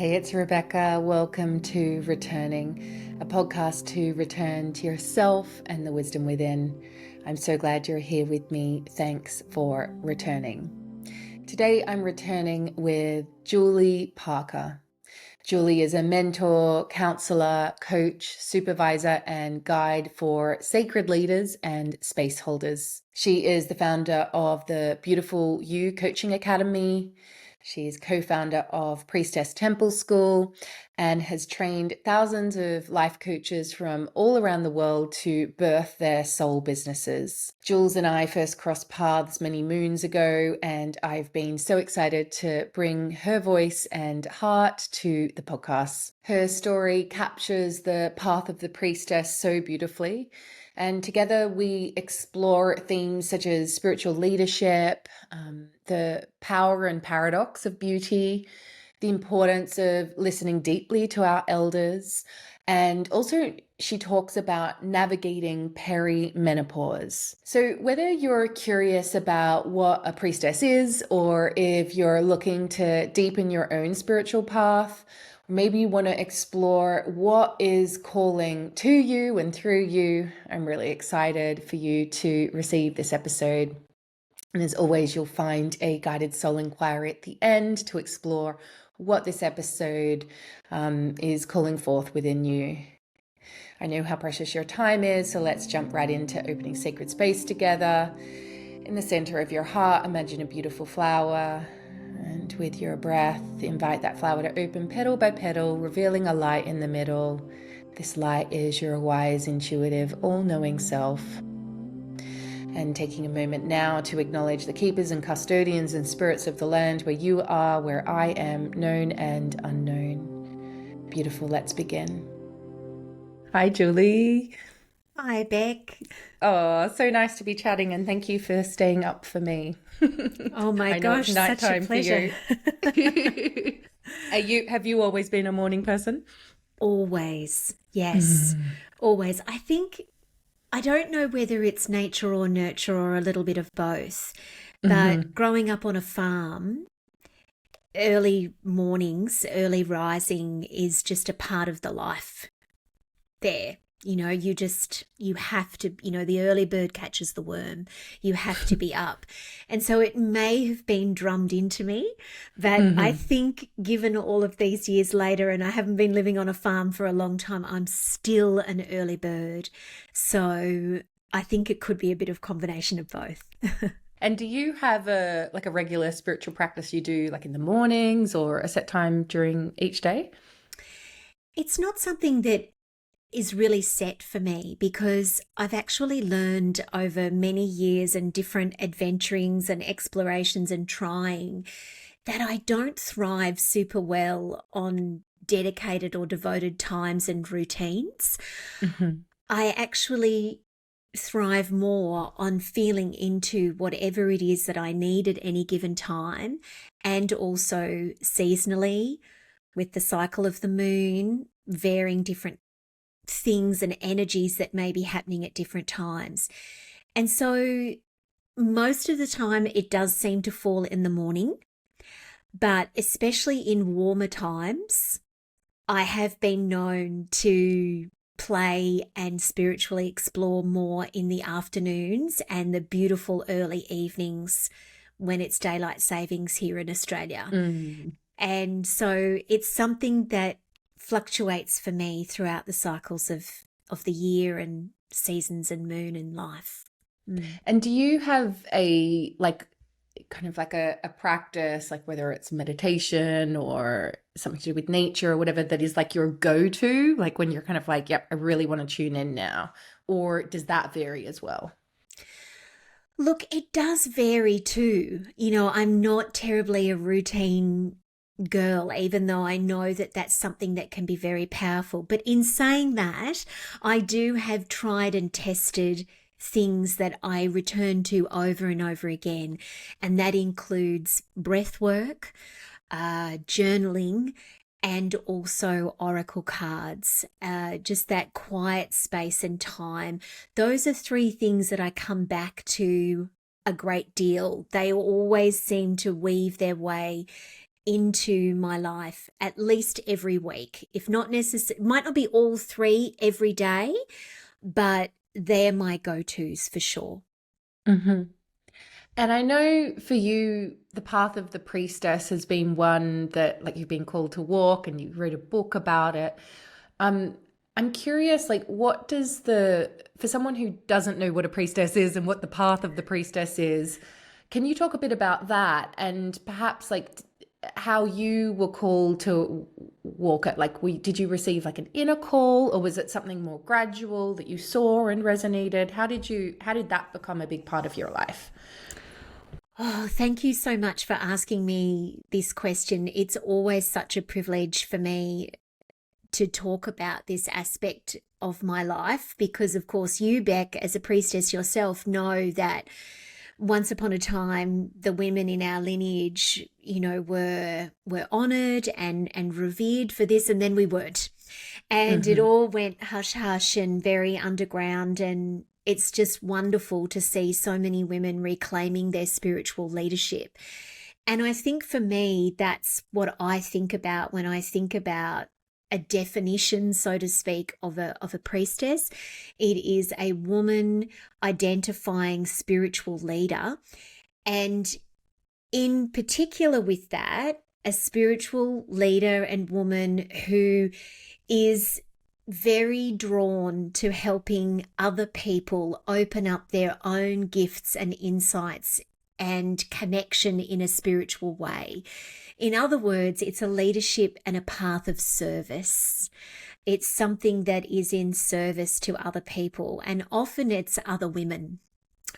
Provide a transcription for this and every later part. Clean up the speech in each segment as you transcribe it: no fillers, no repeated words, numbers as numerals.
Hey, it's Rebecca. Welcome to Returning, a podcast to return to yourself and the wisdom within. I'm so glad you're here with me. Thanks for returning. Today I'm returning with Julie Parker. Julie is a mentor, counsellor, coach, supervisor, and guide for sacred leaders and space holders. She is the founder of the Beautiful You Coaching Academy. She's co-founder of Priestess Temple School and has trained thousands of life coaches from all around the world to birth their soul businesses. Jules and I first crossed paths many moons ago, and I've been so excited to bring her voice and heart to the podcast. Her story captures the path of the priestess so beautifully. And together we explore themes such as spiritual leadership, the power and paradox of beauty, the importance of listening deeply to our elders, and also she talks about navigating perimenopause. So whether you're curious about what a priestess is, or if you're looking to deepen your own spiritual path, maybe you want to explore what is calling to you and through you, I'm really excited for you to receive this episode. And as always, you'll find a guided soul inquiry at the end to explore what this episode is calling forth within you. I know how precious your time is, so let's jump right into opening sacred space together. In the center of your heart, imagine a beautiful flower. And with your breath, invite that flower to open petal by petal, revealing a light in the middle. This light is your wise, intuitive, all-knowing self. And taking a moment now to acknowledge the keepers and custodians and spirits of the land where you are, where I am, known and unknown. Beautiful, let's begin. Hi, Julie. Hi, Beck. Oh, so nice to be chatting, and thank you for staying up for me. Oh my gosh, such a pleasure. Have you always been a morning person? Always, yes, always. I don't know whether it's nature or nurture or a little bit of both, but growing up on a farm, early mornings, early rising is just a part of the life there. You know, you have to, the early bird catches the worm. You have to be up. And so it may have been drummed into me, but I think given all of these years later, and I haven't been living on a farm for a long time, I'm still an early bird. So I think it could be a bit of combination of both. And do you have a regular spiritual practice you do like in the mornings or a set time during each day? It's not something that is really set for me, because I've actually learned over many years and different adventurings and explorations and trying that I don't thrive super well on dedicated or devoted times and routines. I actually thrive more on feeling into whatever it is that I need at any given time, and also seasonally with the cycle of the moon, varying different things and energies that may be happening at different times. And so most of the time it does seem to fall in the morning, but especially in warmer times, I have been known to play and spiritually explore more in the afternoons and the beautiful early evenings when it's daylight savings here in Australia. And so it's something that fluctuates for me throughout the cycles of the year and seasons and moon and life. And do you have a practice, like whether it's meditation or something to do with nature or whatever, that is like your go-to, like when you're kind of like, yep, I really want to tune in now? Or does that vary as well? Look, it does vary too. I'm not terribly a routine girl, even though I know that that's something that can be very powerful. But in saying that, I do have tried and tested things that I return to over and over again. And that includes breath work, journaling, and also oracle cards, just that quiet space and time. Those are three things that I come back to a great deal. They always seem to weave their way into my life at least every week. If not necessary, might not be all three every day, but they're my go-tos for sure. Mm-hmm. And I know for you, the path of the priestess has been one that, like, you've been called to walk, and you wrote a book about it. Um, I'm curious, like, for someone who doesn't know what a priestess is and what the path of the priestess is, can you talk a bit about that, and perhaps like how you were called to walk it? Like, did you receive like an inner call, or was it something more gradual that you saw and resonated? How did that become a big part of your life? Oh, thank you so much for asking me this question. It's always such a privilege for me to talk about this aspect of my life because, of course, you, Beck, as a priestess yourself, know that once upon a time, the women in our lineage, were honoured and revered for this, and then we weren't. And it Mm-hmm. all went hush hush and very underground, and it's just wonderful to see so many women reclaiming their spiritual leadership. And I think for me, that's what I think about when I think about a definition, so to speak, of a priestess. It is a woman identifying spiritual leader. And in particular with that, a spiritual leader and woman who is very drawn to helping other people open up their own gifts and insights and connection in a spiritual way. In other words, it's a leadership and a path of service. It's something that is in service to other people, and often it's other women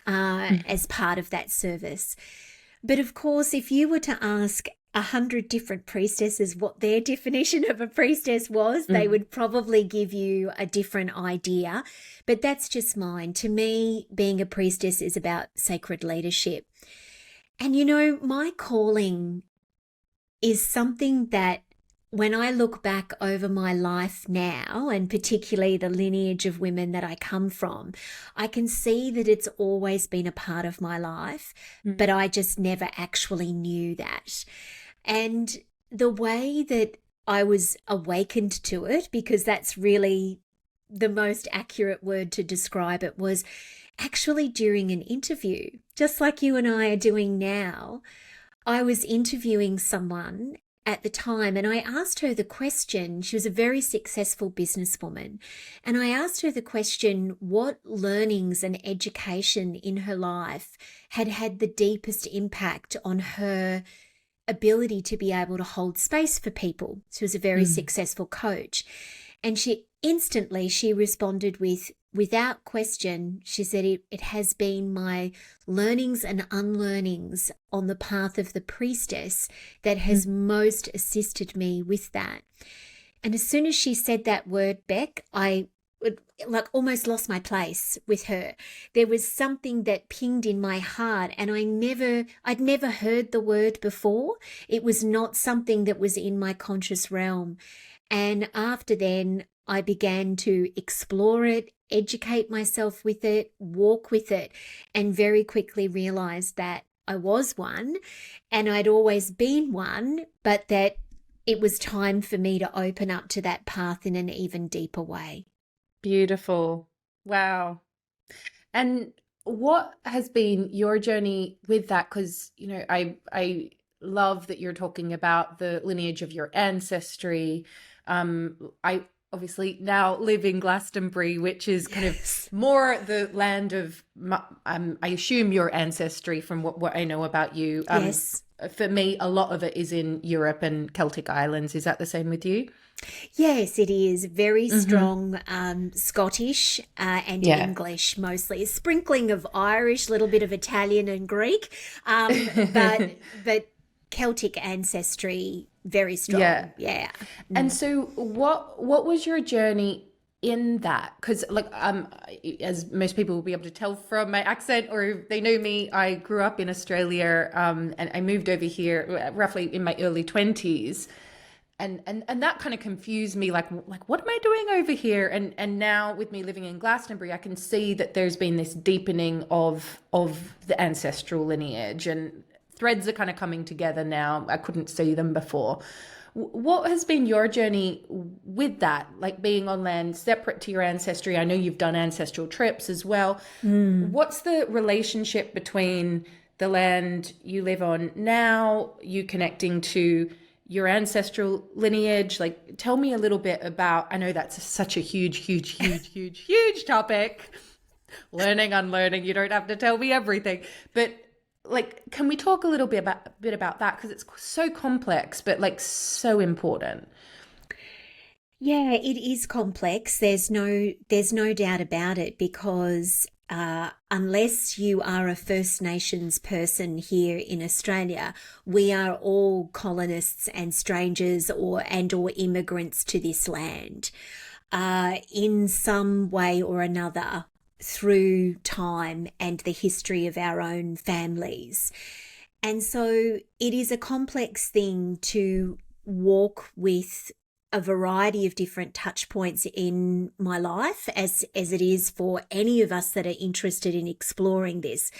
as part of that service. But of course, if you were to ask 100 different priestesses what their definition of a priestess was, they would probably give you a different idea. But that's just mine. To me, being a priestess is about sacred leadership. And my calling is something that when I look back over my life now, and particularly the lineage of women that I come from, I can see that it's always been a part of my life, but I just never actually knew that. And the way that I was awakened to it, because that's really the most accurate word to describe it, was actually during an interview, just like you and I are doing now. I was interviewing someone at the time, and I asked her the question. She was a very successful businesswoman, and I asked her the question, what learnings and education in her life had had the deepest impact on her ability to be able to hold space for people. She was a very successful coach. And she responded without question, she said, it has been my learnings and unlearnings on the path of the priestess that has most assisted me with that. And as soon as she said that word, Beck, I almost lost my place with her. There was something that pinged in my heart, and I'd never heard the word before. It was not something that was in my conscious realm. And after then, I began to explore it, educate myself with it, walk with it, and very quickly realized that I was one and I'd always been one, but that it was time for me to open up to that path in an even deeper way. Beautiful. Wow. And what has been your journey with that? Because, I love that you're talking about the lineage of your ancestry. I obviously now live in Glastonbury, which is kind of more the land of, I assume, your ancestry from what I know about you. Yes. For me, a lot of it is in Europe and Celtic islands. Is that the same with you? Yes, it is very strong Scottish and Yeah. English mostly. A sprinkling of Irish, a little bit of Italian and Greek, but Celtic ancestry very strong. Yeah. Yeah. And so what was your journey in that? Because as most people will be able to tell from my accent, or if they know me, I grew up in Australia, and I moved over here roughly in my early 20s. And that kind of confused me, like what am I doing over here? And now with me living in Glastonbury, I can see that there's been this deepening of the ancestral lineage, and threads are kind of coming together now. I couldn't see them before. What has been your journey with that, like being on land separate to your ancestry? I know you've done ancestral trips as well. What's the relationship between the land you live on now, you connecting to your ancestral lineage? Like, tell me a little bit about, I know that's such a huge topic. Learning, unlearning, you don't have to tell me everything. But like, can we talk a little bit about that? Because it's so complex, but like so important. Yeah, it is complex. There's no doubt about it, because unless you are a First Nations person here in Australia, we are all colonists and strangers or immigrants to this land in some way or another through time and the history of our own families. And so it is a complex thing to walk with a variety of different touch points in my life, as it is for any of us that are interested in exploring this,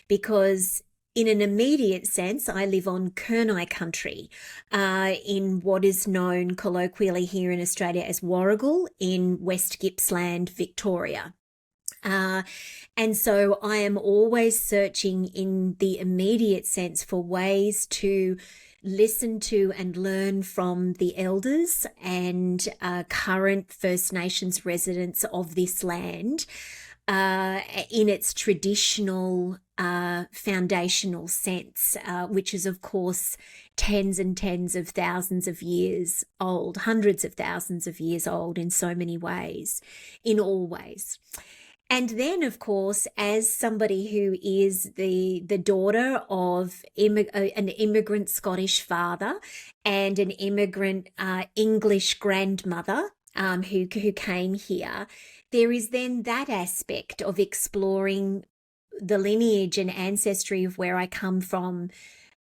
because in an immediate sense, I live on Kurnai country, in what is known colloquially here in Australia as Warragul in West Gippsland, Victoria. And so I am always searching in the immediate sense for ways to listen to and learn from the elders and current First Nations residents of this land in its traditional foundational sense, which is, of course, tens and tens of thousands of years old, hundreds of thousands of years old in so many ways, in all ways. And then, of course, as somebody who is the daughter of an immigrant Scottish father and an immigrant English grandmother who came here, there is then that aspect of exploring the lineage and ancestry of where I come from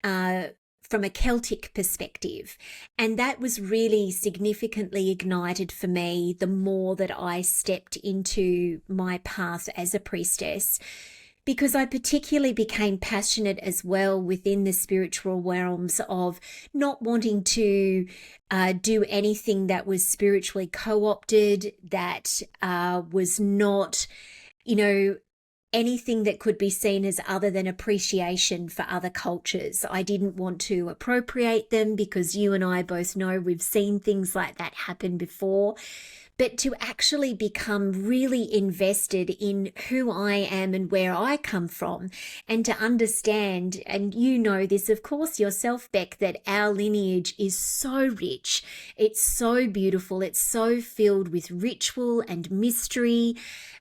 a Celtic perspective. And that was really significantly ignited for me the more that I stepped into my path as a priestess, because I particularly became passionate as well within the spiritual realms of not wanting to do anything that was spiritually co-opted, that was not, anything that could be seen as other than appreciation for other cultures. I didn't want to appropriate them, because you and I both know we've seen things like that happen before. But to actually become really invested in who I am and where I come from, and to understand, and you know this, of course, yourself, Beck, that our lineage is so rich. It's so beautiful. It's so filled with ritual and mystery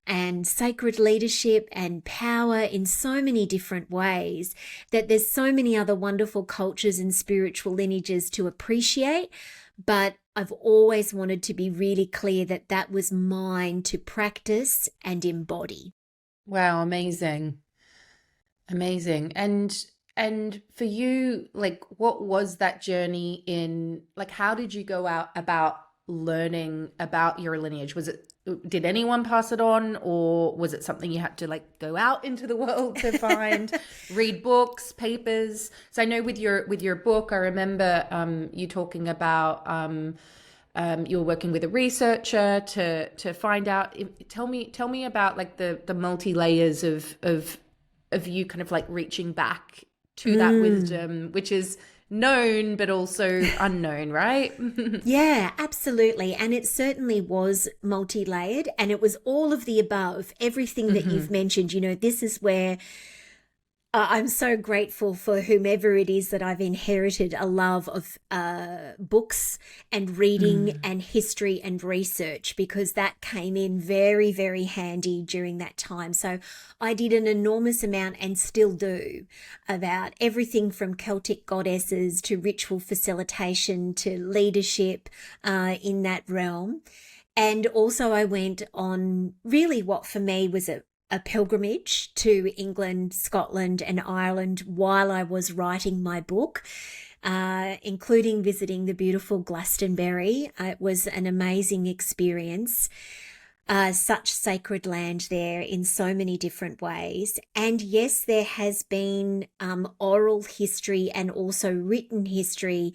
and sacred leadership and power in so many different ways, that there's so many other wonderful cultures and spiritual lineages to appreciate. But I've always wanted to be really clear that that was mine to practice and embody. Wow, amazing. Amazing. And for you, like, what was that journey in, like, how did you go out about learning about your lineage? Did anyone pass it on, or was it something you had to like go out into the world to find, read books, papers? So I know with your book, I remember you talking about you were working with a researcher to find out. Tell me about like the multi layers of you kind of like reaching back to that wisdom, which is known but also unknown, right? Yeah, absolutely. And it certainly was multi-layered, and it was all of the above, everything that you've mentioned. This is where I'm so grateful for whomever it is that I've inherited a love of books and reading and history and research, because that came in very, very handy during that time. So I did an enormous amount, and still do, about everything from Celtic goddesses to ritual facilitation to leadership in that realm. And also I went on really what for me was a pilgrimage to England, Scotland, and Ireland while I was writing my book, including visiting the beautiful Glastonbury. It was an amazing experience. such sacred land there in so many different ways. And yes, there has been oral history and also written history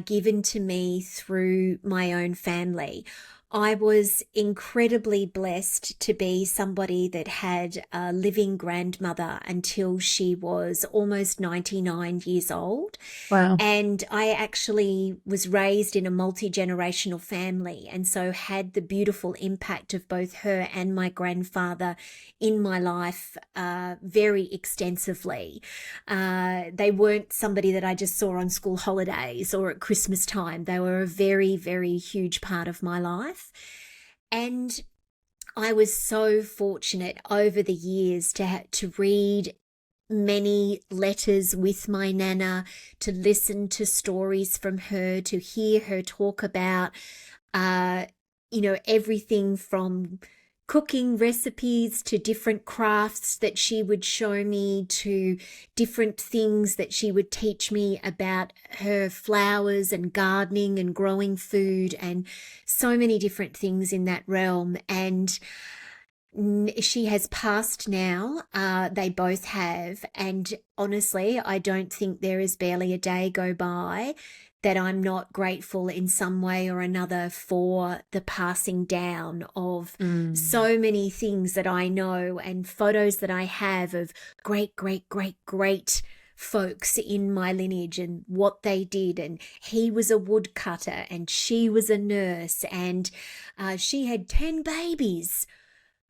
given to me through my own family. I was incredibly blessed to be somebody that had a living grandmother until she was almost 99 years old. Wow. And I actually was raised in a multi-generational family, and so had the beautiful impact of both her and my grandfather in my life very extensively. They weren't somebody that I just saw on school holidays or at Christmas time. They were a very, very huge part of my life. And I was so fortunate over the years to read many letters with my nana, to listen to stories from her, to hear her talk about, everything from cooking recipes to different crafts that she would show me, to different things that she would teach me about her flowers and gardening and growing food and so many different things in that realm. And she has passed now. They both have. And honestly, I don't think there is barely a day go by that I'm not grateful in some way or another for the passing down of so many things that I know and photos that I have of great, great, great, great folks in my lineage and what they did. And he was a woodcutter and she was a nurse, and she had 10 babies.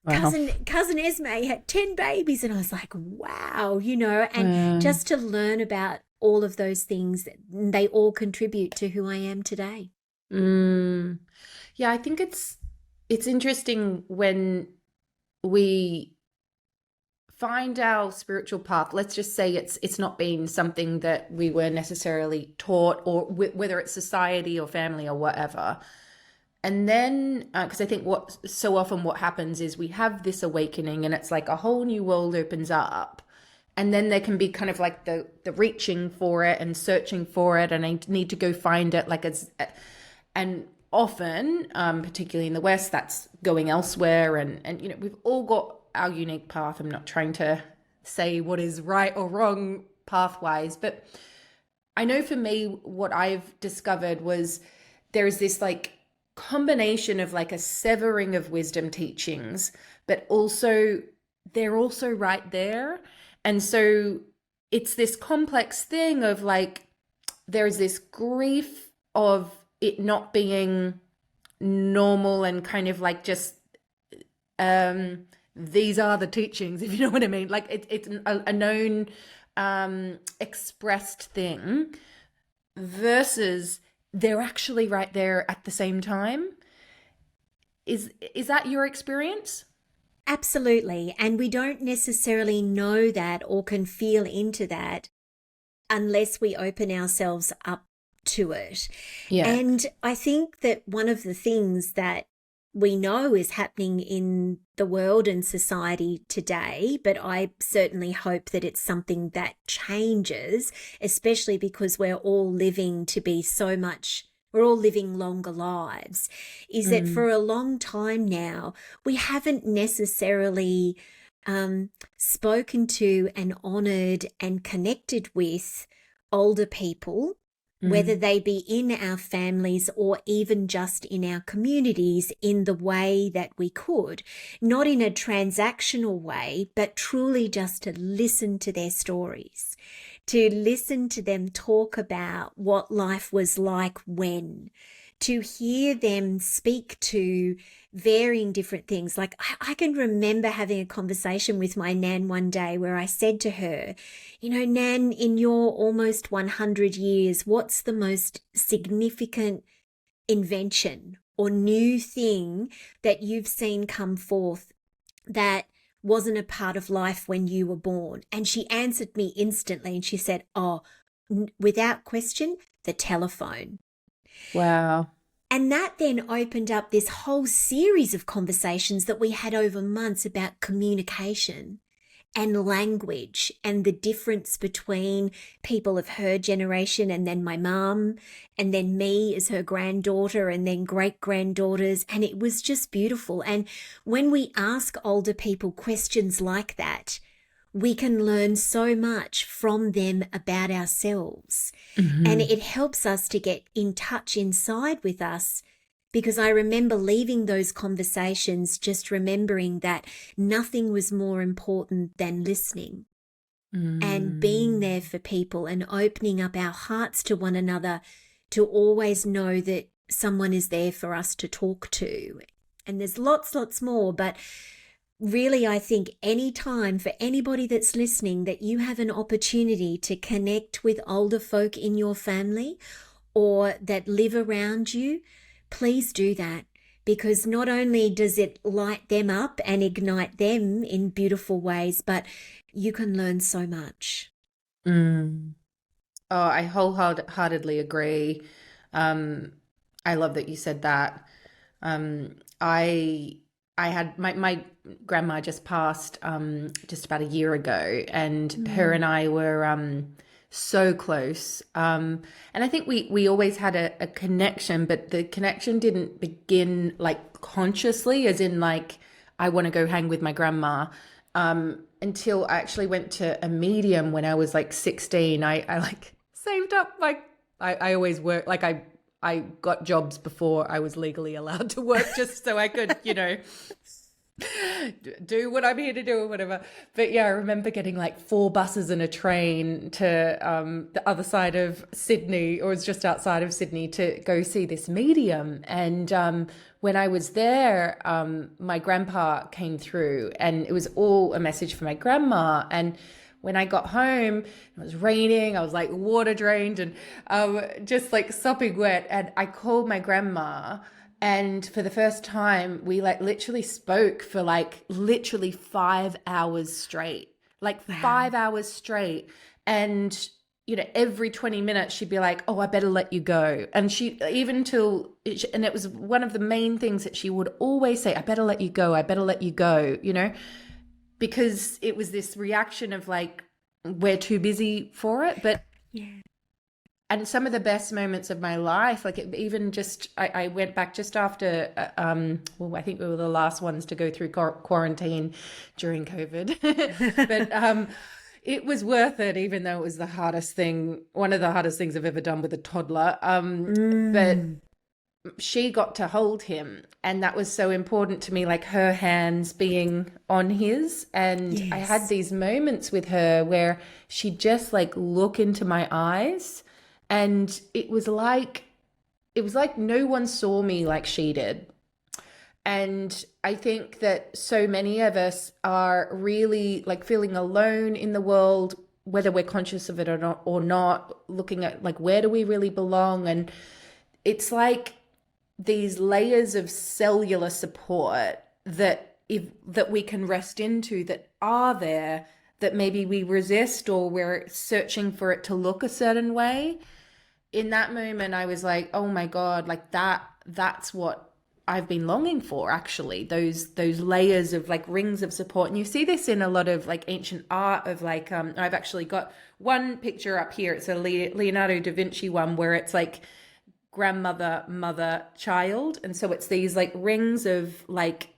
Wow. Cousin Esme had 10 babies, and I was like, wow, and just to learn about all of those things, they all contribute to who I am today. Yeah, I think it's interesting when we find our spiritual path. Let's just say it's not been something that we were necessarily taught, or whether it's society or family or whatever. And then, because I think what happens is we have this awakening and it's like a whole new world opens up. And then there can be kind of like the reaching for it and searching for it, and I need to go find it. And often, particularly in the West, that's going elsewhere. And we've all got our unique path. I'm not trying to say what is right or wrong pathwise, but I know for me, what I've discovered was there's this like combination of like a severing of wisdom teachings, but also they're also right there. And so it's this complex thing of like, there's this grief of it not being normal and kind of like just, these are the teachings, if you know what I mean. Like it's a known, expressed thing versus they're actually right there at the same time. Is that your experience? Absolutely. And we don't necessarily know that or can feel into that unless we open ourselves up to it. Yeah. And I think that one of the things that we know is happening in the world and society today, but I certainly hope that it's something that changes, especially because we're all living longer lives, is that for a long time now, we haven't necessarily spoken to and honoured and connected with older people, whether they be in our families or even just in our communities, in the way that we could, not in a transactional way, but truly just to listen to their stories, to listen to them talk about what life was like when, to hear them speak to varying different things. Like I can remember having a conversation with my Nan one day where I said to her, Nan, in your almost 100 years, what's the most significant invention or new thing that you've seen come forth that wasn't a part of life when you were born? And she answered me instantly and she said, without question, the telephone. Wow. And that then opened up this whole series of conversations that we had over months about communication and language and the difference between people of her generation and then my mum and then me as her granddaughter and then great-granddaughters. And it was just beautiful. And when we ask older people questions like that, we can learn so much from them about ourselves. And it helps us to get in touch inside with us, because I remember leaving those conversations just remembering that nothing was more important than listening and being there for people and opening up our hearts to one another, to always know that someone is there for us to talk to. And there's lots more, but really, I think any time for anybody that's listening that you have an opportunity to connect with older folk in your family or that live around you, please do that, because not only does it light them up and ignite them in beautiful ways, but you can learn so much. Oh, I wholeheartedly agree. I love that you said that. I had my grandma just passed just about a year ago, and her and I were so close. And I think we always had a connection, but the connection didn't begin like consciously, as in like I want to go hang with my grandma, until I actually went to a medium when I was like 16. I like saved up I always work, like I got jobs before I was legally allowed to work, just so I could, do what I'm here to do or whatever. But yeah, I remember getting like 4 buses and a train to the other side of Sydney, or it's just outside of Sydney, to go see this medium. And when I was there, my grandpa came through, and it was all a message for my grandma. And when I got home, it was raining, I was like water drained and just like sopping wet. And I called my grandma, and for the first time, we like literally spoke for like literally 5 hours straight, like 5 hours straight. And, every 20 minutes she'd be like, oh, I better let you go. And and it was one of the main things that she would always say, I better let you go. I better let you go, because it was this reaction of like, we're too busy for it. But and some of the best moments of my life, like even just, I went back just after, I think we were the last ones to go through quarantine during COVID. But it was worth it, even though it was one of the hardest things I've ever done with a toddler. But she got to hold him, and that was so important to me, like her hands being on his. And I had these moments with her where she'd just like look into my eyes, and it was like no one saw me like she did. And I think that so many of us are really like feeling alone in the world, whether we're conscious of it or not, looking at like, where do we really belong? And it's like these layers of cellular support that we can rest into, that are there, that maybe we resist or we're searching for it to look a certain way. In that moment, I was like, oh my God, like that's what I've been longing for, actually, those layers of like rings of support. And you see this in a lot of like ancient art of like, I've actually got one picture up here. It's a Leonardo da Vinci one where it's like grandmother, mother, child. And so it's these like rings of like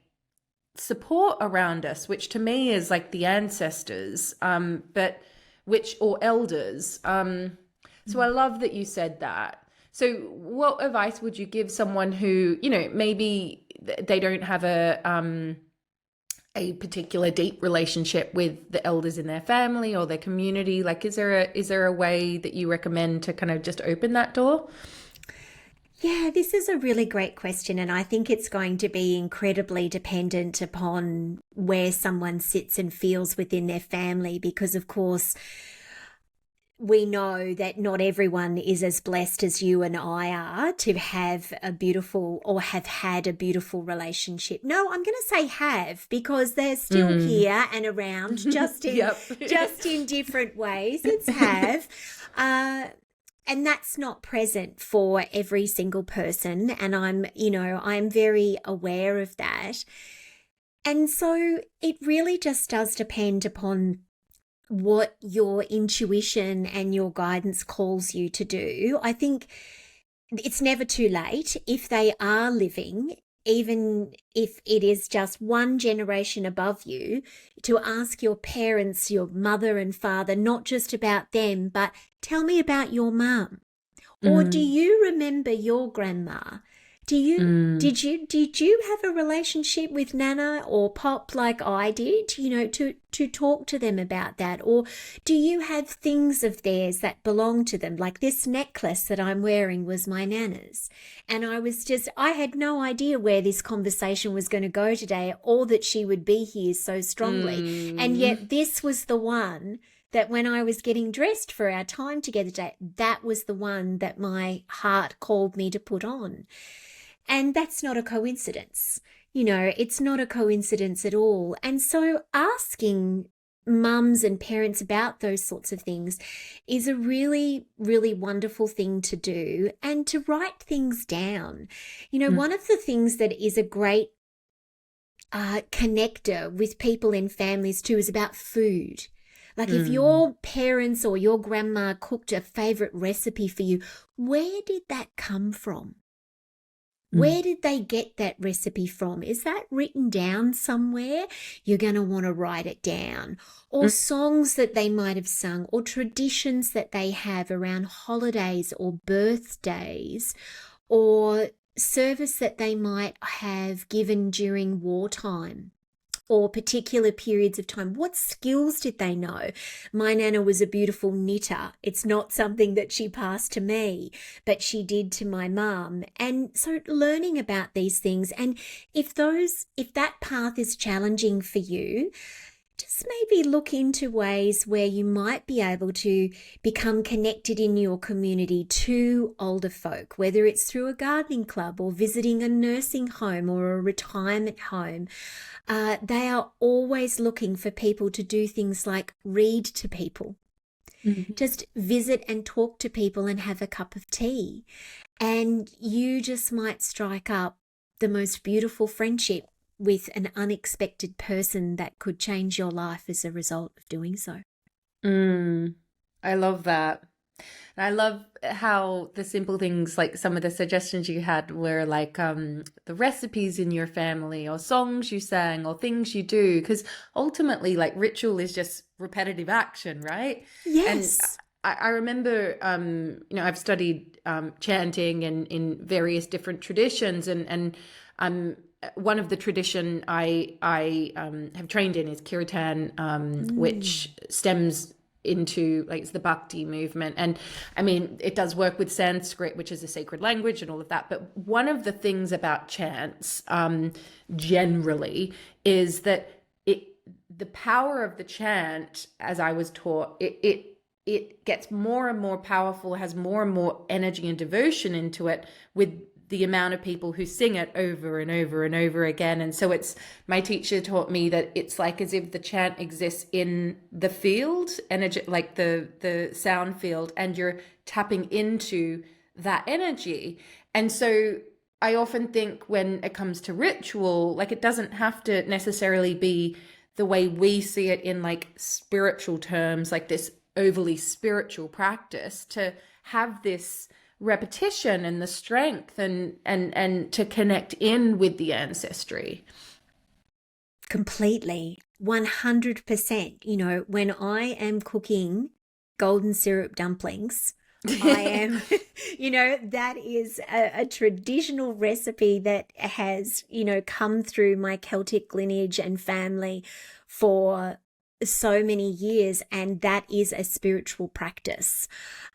support around us, which to me is like the ancestors, or elders. So I love that you said that. So what advice would you give someone who, maybe they don't have a particular deep relationship with the elders in their family or their community? Like, is there a way that you recommend to kind of just open that door? Yeah, this is a really great question, and I think it's going to be incredibly dependent upon where someone sits and feels within their family, because of course we know that not everyone is as blessed as you and I are to have a beautiful, or have had a beautiful relationship. No, I'm going to say have, because they're still here and around, just in just in different ways. It's have. And that's not present for every single person. And I'm very aware of that. And so it really just does depend upon what your intuition and your guidance calls you to do. I think it's never too late if they are living, even if it is just one generation above you, to ask your parents, your mother and father, not just about them, but tell me about your mum. Or do you remember your grandma? Did you have a relationship with Nana or Pop like I did, to talk to them about that? Or do you have things of theirs that belong to them? Like this necklace that I'm wearing was my Nana's. And I had no idea where this conversation was going to go today, or that she would be here so strongly. And yet this was the one that when I was getting dressed for our time together today, that was the one that my heart called me to put on. And that's not a coincidence. It's not a coincidence at all. And so asking mums and parents about those sorts of things is a really, really wonderful thing to do, and to write things down. One of the things that is a great connector with people in families too is about food. Like if your parents or your grandma cooked a favorite recipe for you, where did that come from? Where did they get that recipe from? Is that written down somewhere? You're going to want to write it down. Or songs that they might have sung, or traditions that they have around holidays or birthdays, or service that they might have given during wartime, or particular periods of time. What skills did they know? My Nana was a beautiful knitter. It's not something that she passed to me, but she did to my mum. And so learning about these things, and if that path is challenging for you, just maybe look into ways where you might be able to become connected in your community to older folk, whether it's through a gardening club or visiting a nursing home or a retirement home. They are always looking for people to do things like read to people. Just visit and talk to people and have a cup of tea. And you just might strike up the most beautiful friendship with an unexpected person that could change your life as a result of doing so. I love that. And I love how the simple things, like some of the suggestions you had were like the recipes in your family, or songs you sang, or things you do, because ultimately like ritual is just repetitive action, right? Yes. And I remember, I've studied chanting in various different traditions, and one of the tradition I have trained in is kirtan, which stems into like it's the bhakti movement. And I mean, it does work with Sanskrit, which is a sacred language, and all of that. But one of the things about chants generally is that the power of the chant, as I was taught, it gets more and more powerful, has more and more energy and devotion into it with the amount of people who sing it over and over and over again. And so my teacher taught me that it's like as if the chant exists in the field, energy, like the sound field, and you're tapping into that energy. And so I often think when it comes to ritual, like it doesn't have to necessarily be the way we see it in like spiritual terms, like this overly spiritual practice, to have this repetition and the strength and to connect in with the ancestry. Completely. 100%. When I am cooking golden syrup dumplings, I am, that is a traditional recipe that has, come through my Celtic lineage and family for so many years, and that is a spiritual practice.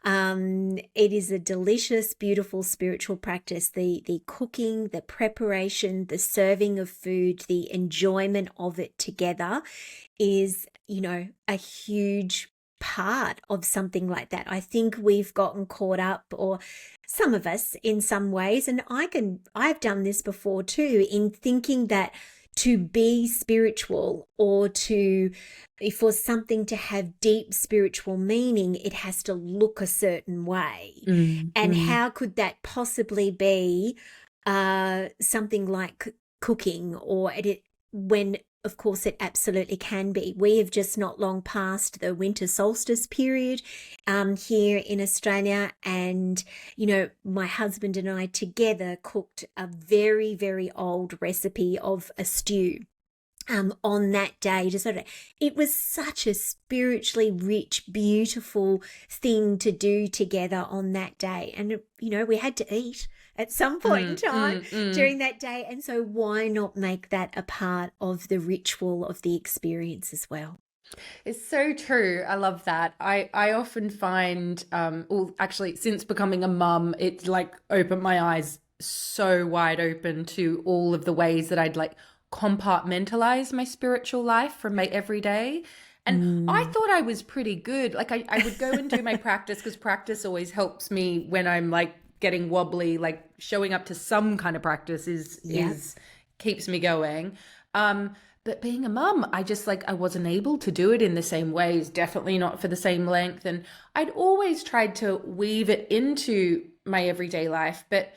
It is a delicious, beautiful spiritual practice. The cooking, the preparation, the serving of food, the enjoyment of it together is, a huge part of something like that. I think we've gotten caught up, or some of us in some ways, and I've done this before too, in thinking that to be spiritual, or for something to have deep spiritual meaning, it has to look a certain way. And how could that possibly be something like cooking, or when of course it absolutely can be. We have just not long passed the winter solstice period here in Australia, and my husband and I together cooked a very, very old recipe of a stew on that day. It was such a spiritually rich, beautiful thing to do together on that day. And, we had to eat at some point in time during that day. And so why not make that a part of the ritual of the experience as well? It's so true. I love that. I often find, actually, since becoming a mum, it's like opened my eyes so wide open to all of the ways that I'd like compartmentalize my spiritual life from my everyday. And I thought I was pretty good. Like I would go and do my practice, because practice always helps me when I'm like getting wobbly. Like showing up to some kind of practice is keeps me going. But being a mum, I wasn't able to do it in the same ways, definitely not for the same length. And I'd always tried to weave it into my everyday life, but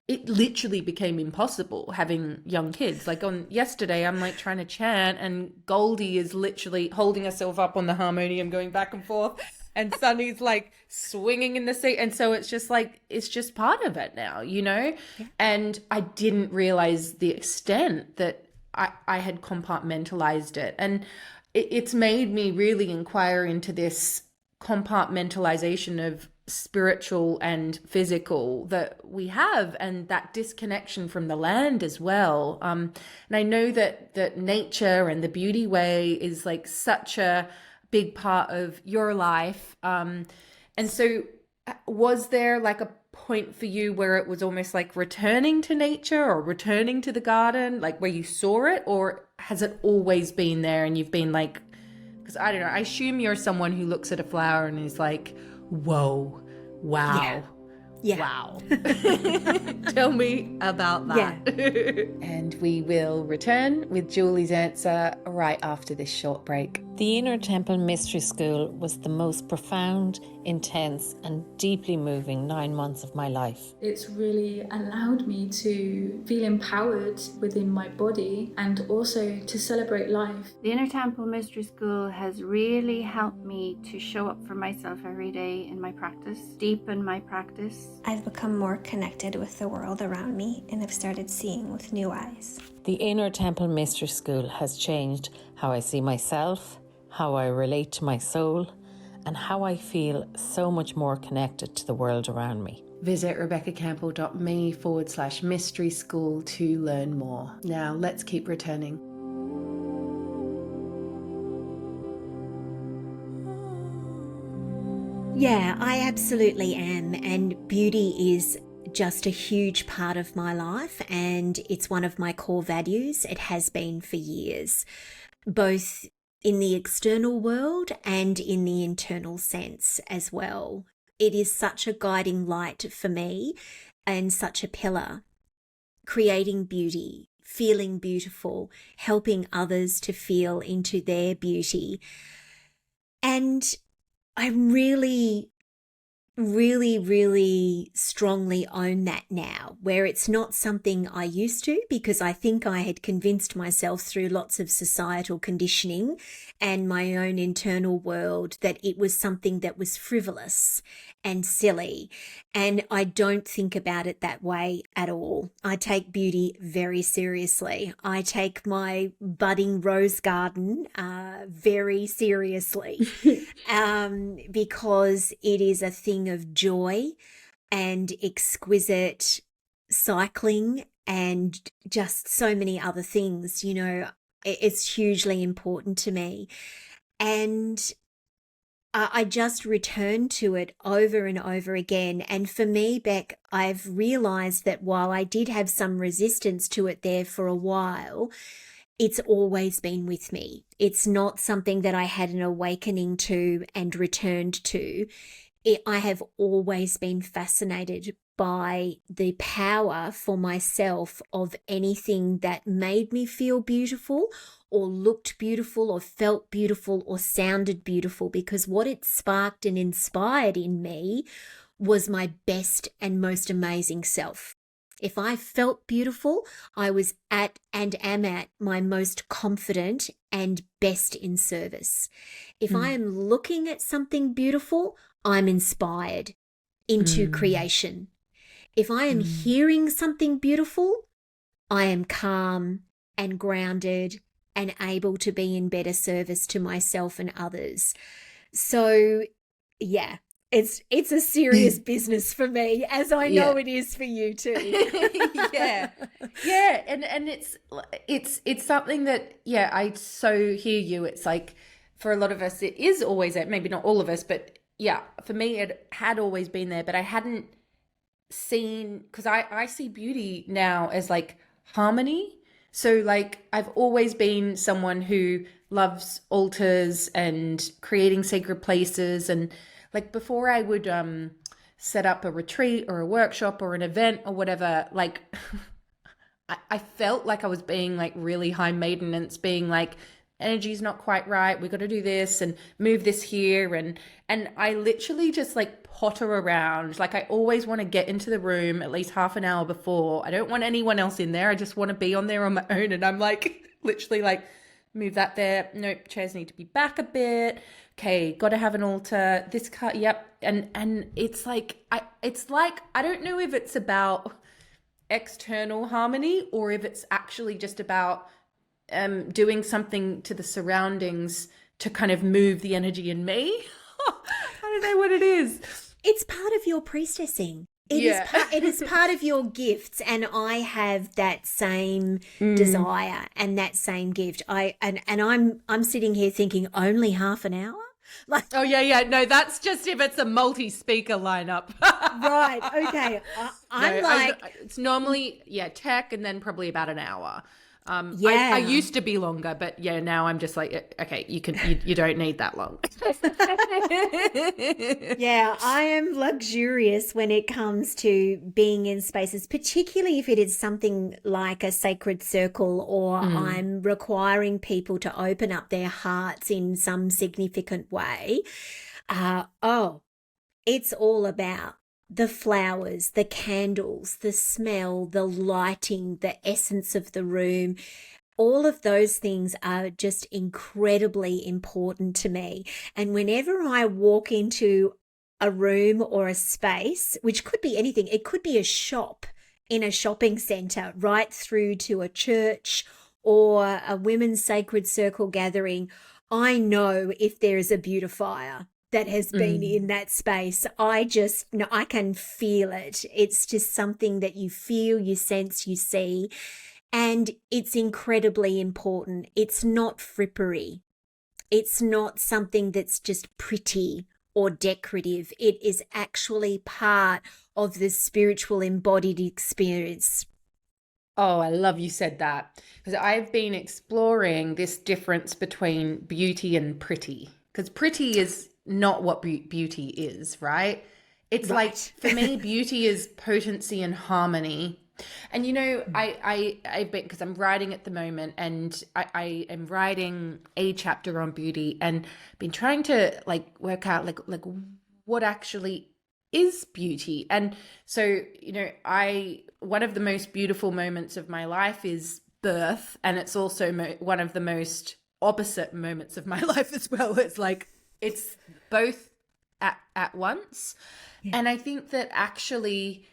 it literally became impossible having young kids. Like on yesterday, I'm like trying to chant, and Goldie is literally holding herself up on the harmonium going back and forth, and Sunny's like swinging in the seat. And so it's just part of it now, Yeah. And I didn't realize the extent that I had compartmentalized it. And it's made me really inquire into this compartmentalization of spiritual and physical that we have, and that disconnection from the land as well. And I know that nature and the beauty way is like such a big part of your life. And so was there like a point for you where it was almost like returning to nature or returning to the garden, like where you saw it, or has it always been there and you've been like, because I don't know, I assume you're someone who looks at a flower and is like, whoa, wow. Yeah. Wow. Tell me about that. Yeah. And we will return with Julie's answer right after this short break. The Inner Temple Mystery School was the most profound, intense and deeply moving 9 months of my life. It's really allowed me to feel empowered within my body and also to celebrate life. The Inner Temple Mystery School has really helped me to show up for myself every day in my practice, deepen my practice. I've become more connected with the world around me, and I've started seeing with new eyes. The Inner Temple Mystery School has changed how I see myself, how I relate to my soul, and how I feel so much more connected to the world around me. Visit rebeccacampbell.me/mystery school to learn more. Now let's keep returning. Yeah, I absolutely am. And beauty is just a huge part of my life, and it's one of my core values. It has been for years, both in the external world and in the internal sense as well. It is such a guiding light for me and such a pillar. Creating beauty, feeling beautiful, helping others to feel into their beauty. And I really strongly own that now, where it's not something I used to, because I think I had convinced myself through lots of societal conditioning and my own internal world that it was something that was frivolous and silly. And I don't think about it that way at all. I take beauty very seriously. I take my budding rose garden very seriously because it is a thing of joy and exquisite cycling and just so many other things. It's hugely important to me. And I just return to it over and over again. And for me, Beck, I've realized that while I did have some resistance to it there for a while, it's always been with me. It's not something that I had an awakening to and returned to. I have always been fascinated by the power for myself of anything that made me feel beautiful or looked beautiful or felt beautiful or sounded beautiful, because what it sparked and inspired in me was my best and most amazing self. If I felt beautiful, I was at and am at my most confident and best in service. If I am looking at something beautiful, I'm inspired into creation. If I am hearing something beautiful, I am calm and grounded and able to be in better service to myself and others. So, yeah, it's a serious business for me, as I know it is for you too. Yeah, and it's something that I so hear you. It's like for a lot of us, it is always there. Maybe not all of us, but yeah, for me, it had always been there. But I hadn't seen, because I see beauty now as like harmony. So like I've always been someone who loves altars and creating sacred places, and like before I would set up a retreat or a workshop or an event or whatever, like I felt like I was being like really high maintenance, being like, energy's not quite right, we got to do this and move this here, and I literally just like potter around. Like I always want to get into the room at least half an hour before. I don't want anyone else in there. I just want to be on there on my own, and I'm like literally like, move that there, nope, chairs need to be back a bit, okay, got to have an altar, this cut, yep. And it's like I don't know if it's about external harmony or if it's actually just about doing something to the surroundings to kind of move the energy in me. I don't know what it is. It's part of your priestessing. It is part of your gifts, and I have that same desire and that same gift. I'm sitting here thinking only half an hour. Like, oh yeah, no, that's just if it's a multi-speaker lineup. Right. Okay. It's normally tech and then probably about an hour. Yeah. I used to be longer, but now I'm just like, okay, you don't need that long. Yeah, I am luxurious when it comes to being in spaces, particularly if it is something like a sacred circle, or I'm requiring people to open up their hearts in some significant way. It's all about the flowers, the candles, the smell, the lighting, the essence of the room. All of those things are just incredibly important to me. And whenever I walk into a room or a space, which could be anything, it could be a shop in a shopping centre, right through to a church or a women's sacred circle gathering, I know if there is a beautifier that has been in that space. I can feel it. It's just something that you feel, you sense, you see, and it's incredibly important. It's not frippery. It's not something that's just pretty or decorative. It is actually part of the spiritual embodied experience. Oh, I love you said that, because I've been exploring this difference between beauty and pretty, because pretty is not what beauty is, right? It's right. Like, for me, beauty is potency and harmony. And I've been, because I'm writing at the moment, and I am writing a chapter on beauty, and been trying to like work out like what actually is beauty. And so one of the most beautiful moments of my life is birth, and it's also one of the most opposite moments of my life as well. It's like it's both at once. Yeah. And I think that actually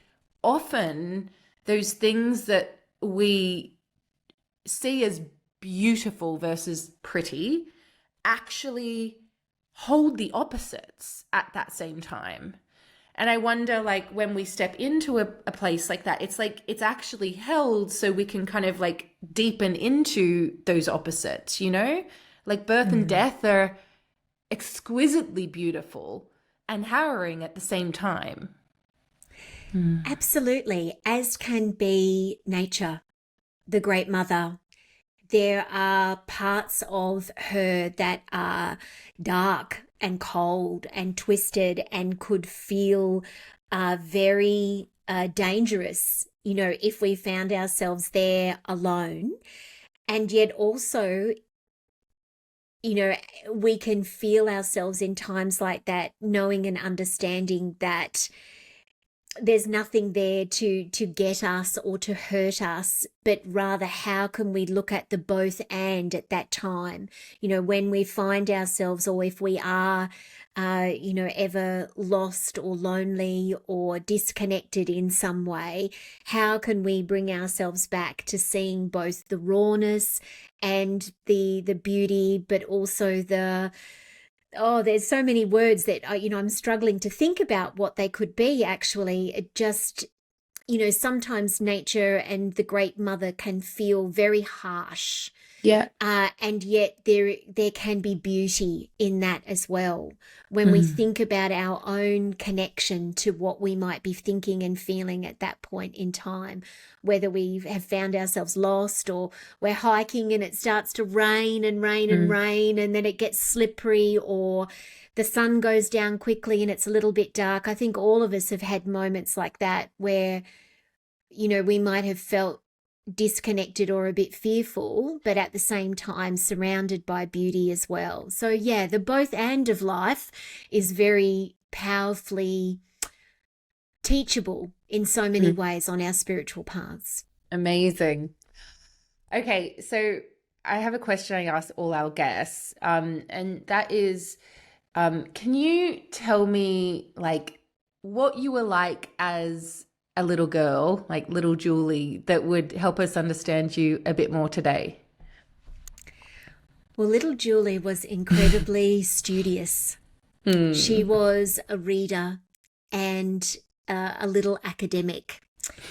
often those things that we see as beautiful versus pretty actually hold the opposites at that same time. And I wonder, like, when we step into a place like that, it's like it's actually held so we can kind of like deepen into those opposites, like birth and death are exquisitely beautiful and harrowing at the same time. Absolutely, as can be nature, the Great Mother. There are parts of her that are dark and cold and twisted and could feel very dangerous, if we found ourselves there alone. And yet also, we can feel ourselves in times like that, knowing and understanding that there's nothing there to get us or to hurt us, but rather how can we look at the both and at that time, when we find ourselves, or if we are ever lost or lonely or disconnected in some way, how can we bring ourselves back to seeing both the rawness and the beauty, but also there's so many words that I'm struggling to think about what they could be. Actually, it just, sometimes nature and the Great Mother can feel very harsh. Yeah. And yet there can be beauty in that as well. When we think about our own connection to what we might be thinking and feeling at that point in time, whether we have found ourselves lost or we're hiking and it starts to rain and rain and rain, and then it gets slippery, or the sun goes down quickly and it's a little bit dark. I think all of us have had moments like that where, we might have felt disconnected or a bit fearful, but at the same time surrounded by beauty as well. So yeah, the both and of life is very powerfully teachable in so many ways on our spiritual paths. Amazing. Okay, so I have a question I ask all our guests, and that is, can you tell me what you were like as a little girl, like little Julie, that would help us understand you a bit more today? Well, little Julie was incredibly studious. She was a reader and a little academic,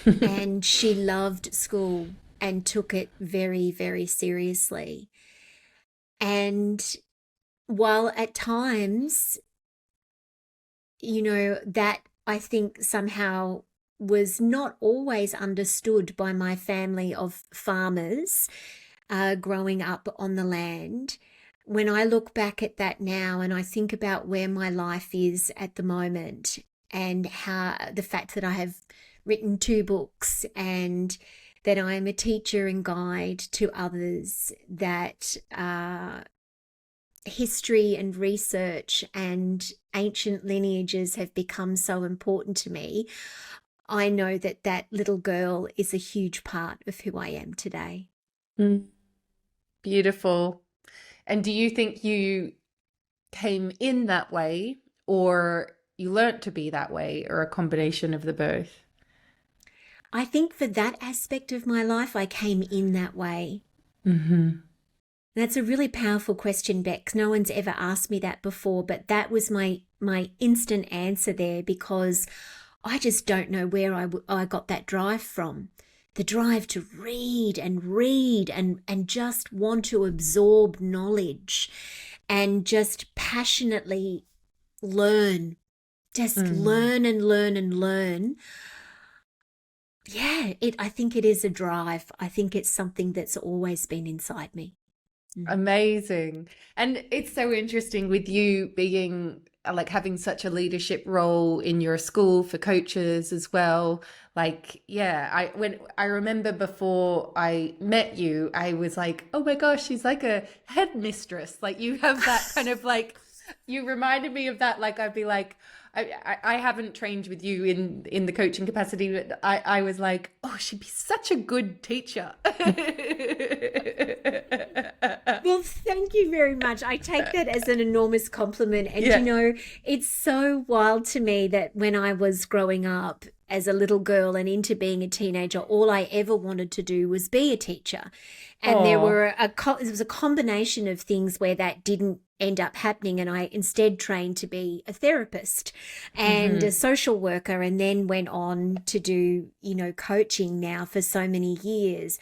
and she loved school and took it very, very seriously. And while at times, that I think somehow was not always understood by my family of farmers growing up on the land. When I look back at that now and I think about where my life is at the moment, and how the fact that I have written 2 books and that I am a teacher and guide to others, that history and research and ancient lineages have become so important to me, I know that that little girl is a huge part of who I am today. Beautiful. And do you think you came in that way, or you learnt to be that way, or a combination of the both? I think for that aspect of my life, I came in that way. That's a really powerful question, Bex. No one's ever asked me that before, but that was my instant answer there, because I just don't know where I got that drive from. The drive to read and just want to absorb knowledge and just passionately learn. Just learn and learn and learn. Yeah, I think it is a drive. I think it's something that's always been inside me. Amazing. And it's so interesting with you being having such a leadership role in your school for coaches as well. When I remember before I met you, I was like, oh my gosh, she's like a headmistress. You have that kind of you reminded me of that. I'd be like, I haven't trained with you in the coaching capacity, but I was like, oh, she'd be such a good teacher. Well, thank you very much. I take that as an enormous compliment. And, it's so wild to me that when I was growing up as a little girl and into being a teenager, all I ever wanted to do was be a teacher. And there was a combination of things where that didn't end up happening, and I instead trained to be a therapist and a social worker, and then went on to do, coaching now for so many years.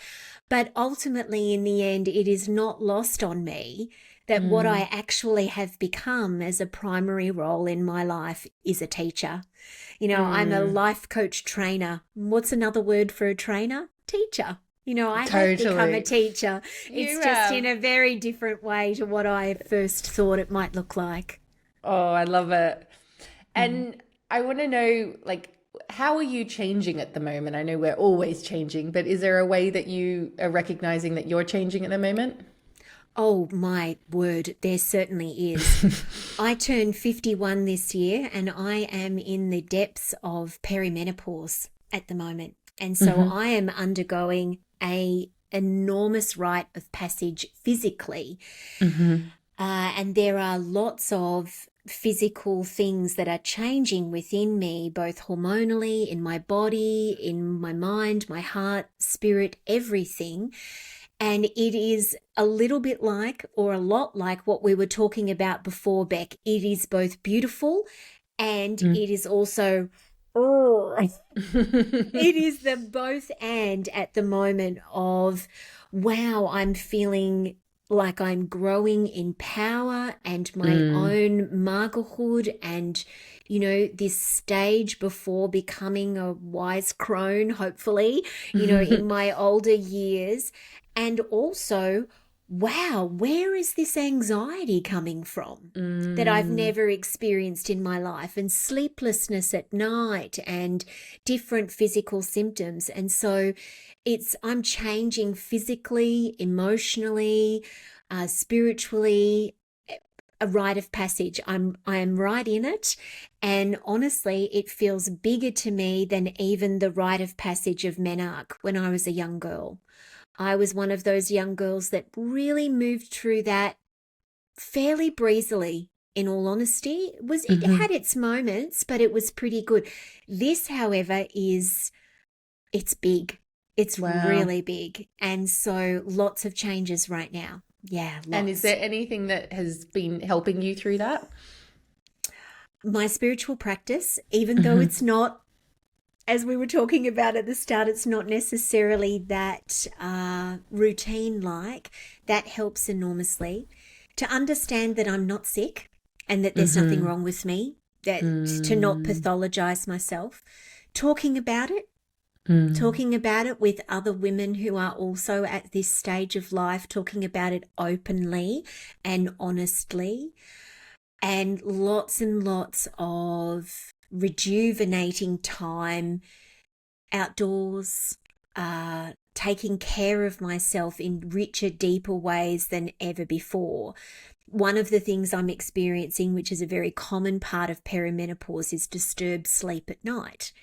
But ultimately, in the end, it is not lost on me that what I actually have become as a primary role in my life is a teacher. I'm a life coach trainer. What's another word for a trainer? Teacher. I have become a teacher. It's just in a very different way to what I first thought it might look like. Oh, I love it. And I want to know, how are you changing at the moment? I know we're always changing, but is there a way that you are recognizing that you're changing at the moment? Oh, my word, there certainly is. I turned 51 this year and I am in the depths of perimenopause at the moment. And so I am undergoing a enormous rite of passage physically. And there are lots of physical things that are changing within me, both hormonally, in my body, in my mind, my heart, spirit, everything. And it is a little bit like, or a lot like, what we were talking about before, Beck. It is both beautiful and it is also, it is the both and at the moment of, wow, I'm feeling like I'm growing in power and my own motherhood and, you know, this stage before becoming a wise crone, hopefully, you know, in my older years. And also, wow, where is this anxiety coming from that I've never experienced in my life, and sleeplessness at night and different physical symptoms. And so I'm changing physically, emotionally, spiritually, a rite of passage. I am right in it. And honestly, it feels bigger to me than even the rite of passage of Menarche when I was a young girl. I was one of those young girls that really moved through that fairly breezily, in all honesty. It had its moments, but it was pretty good. This, however, it's big. It's really big. And so lots of changes right now. Yeah, lots. And is there anything that has been helping you through that? My spiritual practice, even though it's not, as we were talking about at the start, it's not necessarily that routine-like, that helps enormously. To understand that I'm not sick and that there's nothing wrong with me, that to not pathologize myself. Talking about it with other women who are also at this stage of life, talking about it openly and honestly, and lots of rejuvenating time outdoors, taking care of myself in richer, deeper ways than ever before. One of the things I'm experiencing, which is a very common part of perimenopause, is disturbed sleep at night.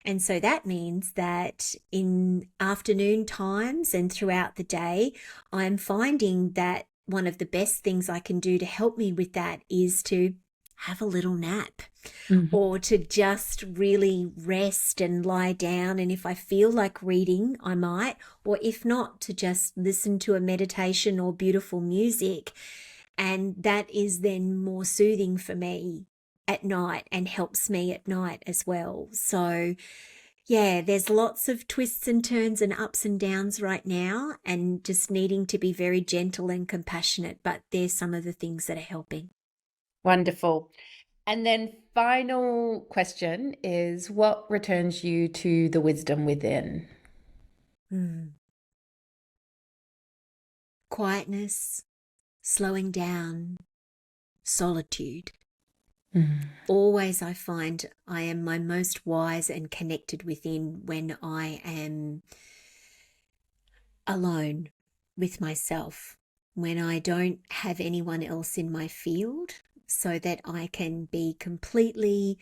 And so that means that in afternoon times and throughout the day, I'm finding that one of the best things I can do to help me with that is to have a little nap or to just really rest and lie down. And if I feel like reading, I might, or if not, to just listen to a meditation or beautiful music. And that is then more soothing for me at night and helps me at night as well. So yeah, there's lots of twists and turns and ups and downs right now, and just needing to be very gentle and compassionate, but there's some of the things that are helping. Wonderful. And then final question is, what returns you to the wisdom within? Quietness, slowing down, solitude. Always I find I am my most wise and connected within when I am alone with myself, when I don't have anyone else in my field, so that I can be completely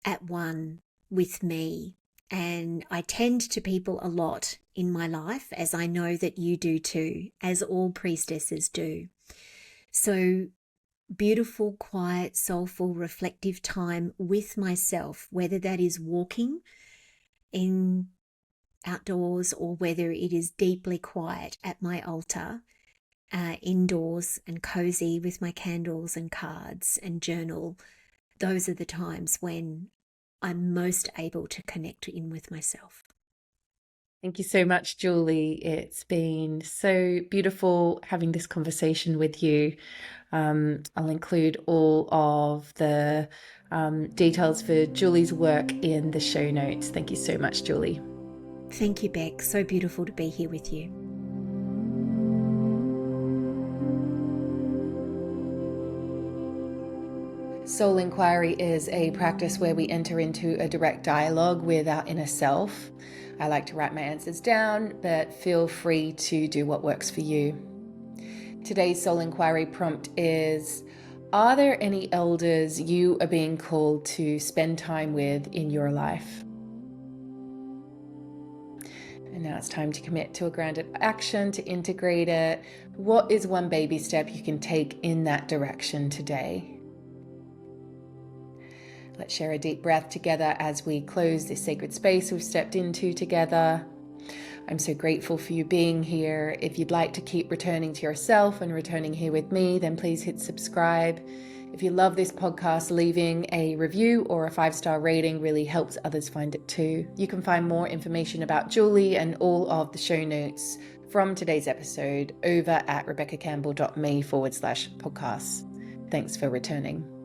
at one with me. And I tend to people a lot in my life, as I know that you do too, as all priestesses do. So beautiful, quiet, soulful, reflective time with myself, whether that is walking in outdoors or whether it is deeply quiet at my altar, indoors and cozy with my candles and cards and journal. Those are the times when I'm most able to connect in with myself. Thank you so much, Julie. It's been so beautiful having this conversation with you. I'll include all of the details for Julie's work in the show notes. Thank you so much, Julie. Thank you, Beck. So beautiful to be here with you. Soul inquiry is a practice where we enter into a direct dialogue with our inner self. I like to write my answers down, but feel free to do what works for you. Today's soul inquiry prompt is, are there any elders you are being called to spend time with in your life? And now it's time to commit to a grounded action, to integrate it. What is one baby step you can take in that direction today? Let's share a deep breath together as we close this sacred space we've stepped into together. I'm so grateful for you being here. If you'd like to keep returning to yourself and returning here with me, then please hit subscribe. If you love this podcast, leaving a review or a 5-star rating really helps others find it too. You can find more information about Julie and all of the show notes from today's episode over at rebeccacampbell.me/podcasts. Thanks for returning.